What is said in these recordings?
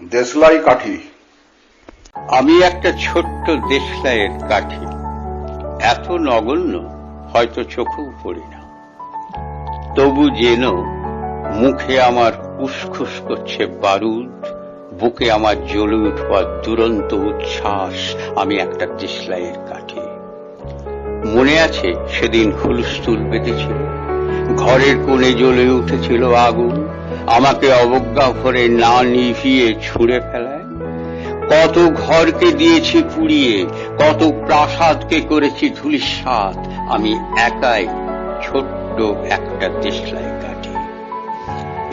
দেশলাই কাঠি। আমি একটা ছোট্ট দেশলাইয়ের কাঠি, এত নগণ্য হয়তো চোখেও পড়ি না। তবু যেন মুখে আমার উসখুস করছে বারুদ, বুকে আমার জ্বলে উঠবার দুরন্ত উচ্ছ্বাস। আমি একটা দেশলাইয়ের কাঠি। মনে আছে সেদিন হুলস্থুল বেঁধেছিল, ঘরের কোণে জ্বলে উঠেছিল আগুন, আমাকে অবজ্ঞা করে না নিভিয়ে ছুঁড়ে ফেলায়। কত ঘরকে দিয়েছি পুড়িয়ে, কত প্রাসাদকে করেছি ধূলিসাৎ। আমি একাই ছোট্ট একটা দেশলাই কাঠি।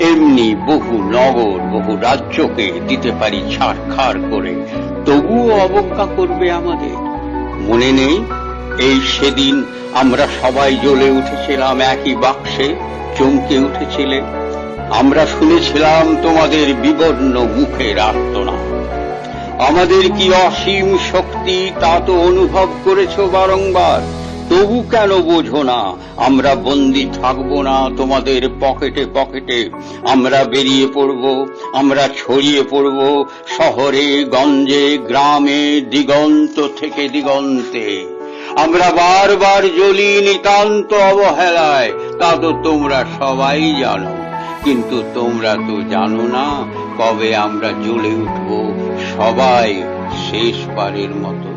এমনি বহু নগর, বহু রাজ্যকে দিতে পারি ছাড়খাড় করে, তবুও অবজ্ঞা করবে আমাদের। মনে নেই এই সেদিন আমরা সবাই জ্বলে উঠেছিলাম একই বাক্সে, চমকে উঠেছিলে। আমরা শুনেছিলাম তোমাদের বিবর্ণ মুখের আর্তনাদ। আমাদের কি অসীম শক্তি তা তো অনুভব করেছো বারংবার, তবু কেন বোঝো না আমরা বন্দী থাকবো না তোমাদের পকেটে পকেটে। আমরা বেরিয়ে পড়ব, আমরা ছড়িয়ে পড়ব শহরে গঞ্জে গ্রামে, দিগন্ত থেকে দিগন্তে। আমরা বারবার জ্বলি নিতান্ত অবহেলায়, তা তো তোমরা সবাই জানো। কিন্তু তোমরা তো জানো না কবে আমরা জ্বলে উঠব সবাই শেষবারের মতো।